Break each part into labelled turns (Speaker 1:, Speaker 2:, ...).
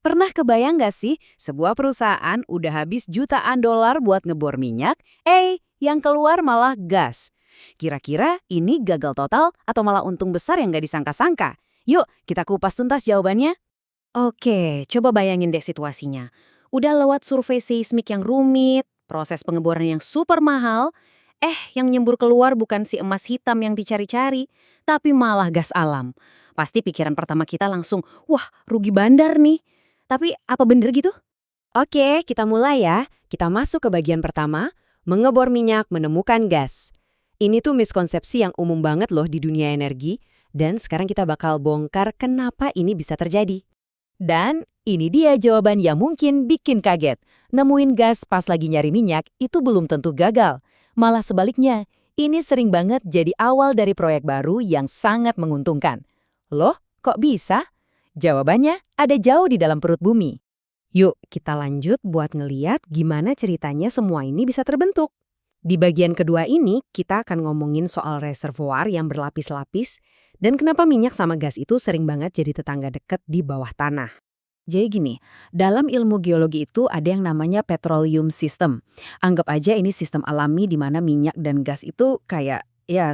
Speaker 1: Pernah kebayang nggak sih, sebuah perusahaan udah habis jutaan dolar buat ngebor minyak, yang keluar malah gas. Kira-kira ini gagal total atau malah untung besar yang nggak disangka-sangka? Yuk, kita kupas tuntas jawabannya.
Speaker 2: Oke, coba bayangin deh situasinya. Udah lewat survei seismik yang rumit, proses pengeboran yang super mahal, yang nyembur keluar bukan si emas hitam yang dicari-cari, tapi malah gas alam. Pasti pikiran pertama kita langsung, wah rugi bandar nih. Tapi apa bener gitu?
Speaker 3: Oke, kita mulai ya. Kita masuk ke bagian pertama, mengebor minyak menemukan gas. Ini tuh miskonsepsi yang umum banget loh di dunia energi, dan sekarang kita bakal bongkar kenapa ini bisa terjadi.
Speaker 1: Dan ini dia jawaban yang mungkin bikin kaget. Nemuin gas pas lagi nyari minyak itu belum tentu gagal. Malah sebaliknya, ini sering banget jadi awal dari proyek baru yang sangat menguntungkan. Loh, kok bisa? Jawabannya ada jauh di dalam perut bumi.
Speaker 3: Yuk, kita lanjut buat ngeliat gimana ceritanya semua ini bisa terbentuk. Di bagian kedua ini, kita akan ngomongin soal reservoir yang berlapis-lapis dan kenapa minyak sama gas itu sering banget jadi tetangga dekat di bawah tanah. Jadi gini, dalam ilmu geologi itu ada yang namanya petroleum system. Anggap aja ini sistem alami di mana minyak dan gas itu kayak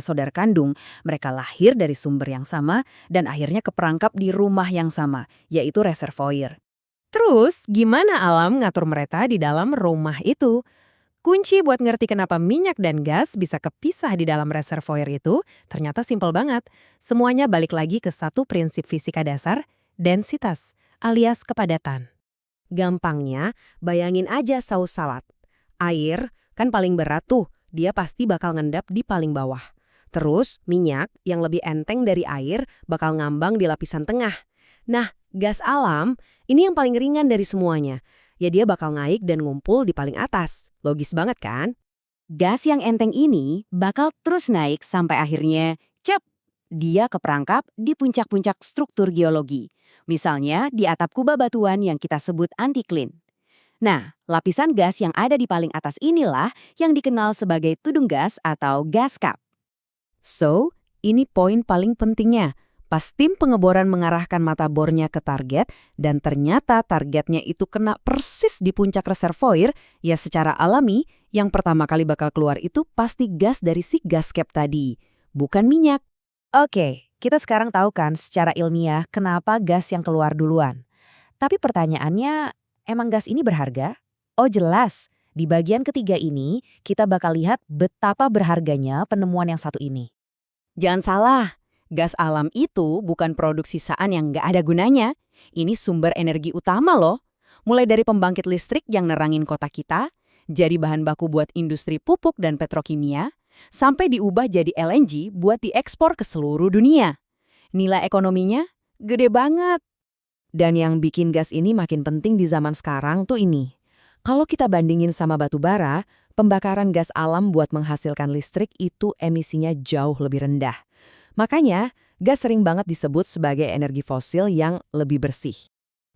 Speaker 3: saudara kandung. Mereka lahir dari sumber yang sama dan akhirnya keperangkap di rumah yang sama, yaitu reservoir. Terus, gimana alam ngatur mereka di dalam rumah itu? Kunci buat ngerti kenapa minyak dan gas bisa kepisah di dalam reservoir itu ternyata simpel banget. Semuanya balik lagi ke satu prinsip fisika dasar, densitas, alias kepadatan. Gampangnya, bayangin aja saus salad. Air kan paling berat tuh, dia pasti bakal ngendap di paling bawah. Terus, minyak yang lebih enteng dari air bakal ngambang di lapisan tengah. Nah, gas alam, ini yang paling ringan dari semuanya. Ya dia bakal naik dan ngumpul di paling atas. Logis banget kan? Gas yang enteng ini bakal terus naik sampai akhirnya, dia keperangkap di puncak-puncak struktur geologi. Misalnya di atap kubah batuan yang kita sebut antiklin. Nah, lapisan gas yang ada di paling atas inilah yang dikenal sebagai tudung gas atau gas cap.
Speaker 1: So, ini poin paling pentingnya. Pas tim pengeboran mengarahkan mata bornya ke target, dan ternyata targetnya itu kena persis di puncak reservoir, ya secara alami, yang pertama kali bakal keluar itu pasti gas dari si gas cap tadi, bukan minyak.
Speaker 2: Oke, kita sekarang tahu kan secara ilmiah kenapa gas yang keluar duluan. Tapi pertanyaannya, emang gas ini berharga? Oh jelas, di bagian ketiga ini kita bakal lihat betapa berharganya penemuan yang satu ini.
Speaker 1: Jangan salah, gas alam itu bukan produk sisaan yang nggak ada gunanya. Ini sumber energi utama loh. Mulai dari pembangkit listrik yang nerangin kota kita, jadi bahan baku buat industri pupuk dan petrokimia, sampai diubah jadi LNG buat diekspor ke seluruh dunia. Nilai ekonominya gede banget. Dan yang bikin gas ini makin penting di zaman sekarang tuh ini. Kalau kita bandingin sama batu bara, pembakaran gas alam buat menghasilkan listrik itu emisinya jauh lebih rendah. Makanya, gas sering banget disebut sebagai energi fosil yang lebih bersih.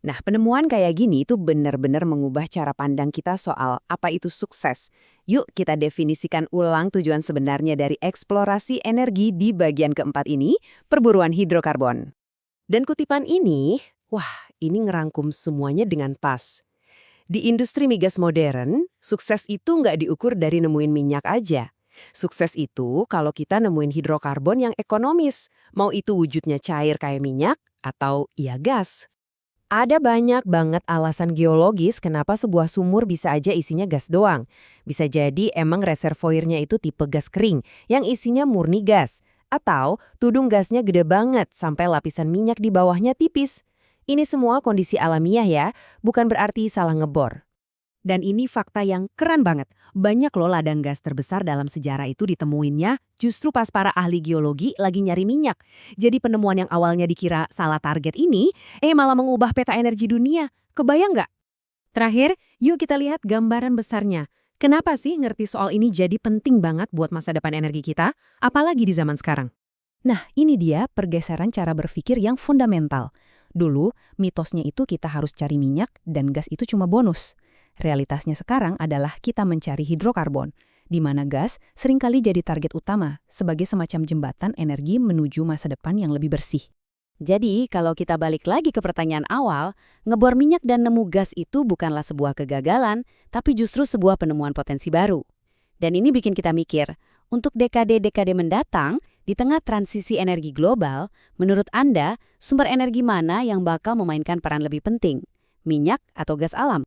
Speaker 1: Nah, penemuan kayak gini itu benar-benar mengubah cara pandang kita soal apa itu sukses. Yuk kita definisikan ulang tujuan sebenarnya dari eksplorasi energi di bagian keempat ini, perburuan hidrokarbon.
Speaker 3: Dan kutipan ini, ini ngerangkum semuanya dengan pas. Di industri migas modern, sukses itu nggak diukur dari nemuin minyak aja. Sukses itu kalau kita nemuin hidrokarbon yang ekonomis, mau itu wujudnya cair kayak minyak atau gas. Ada banyak banget alasan geologis kenapa sebuah sumur bisa aja isinya gas doang. Bisa jadi emang reservoirnya itu tipe gas kering yang isinya murni gas. Atau tudung gasnya gede banget sampai lapisan minyak di bawahnya tipis. Ini semua kondisi alamiah ya, bukan berarti salah ngebor. Dan ini fakta yang keren banget. Banyak loh ladang gas terbesar dalam sejarah itu ditemuinnya justru pas para ahli geologi lagi nyari minyak. Jadi penemuan yang awalnya dikira salah target ini, malah mengubah peta energi dunia. Kebayang nggak? Terakhir, yuk kita lihat gambaran besarnya. Kenapa sih ngerti soal ini jadi penting banget buat masa depan energi kita, apalagi di zaman sekarang? Nah, ini dia pergeseran cara berpikir yang fundamental. Dulu, mitosnya itu kita harus cari minyak dan gas itu cuma bonus. Realitasnya sekarang adalah kita mencari hidrokarbon, di mana gas seringkali jadi target utama sebagai semacam jembatan energi menuju masa depan yang lebih bersih.
Speaker 1: Jadi, kalau kita balik lagi ke pertanyaan awal, ngebor minyak dan nemu gas itu bukanlah sebuah kegagalan, tapi justru sebuah penemuan potensi baru. Dan ini bikin kita mikir, untuk dekade-dekade mendatang, di tengah transisi energi global, menurut Anda, sumber energi mana yang bakal memainkan peran lebih penting? Minyak atau gas alam?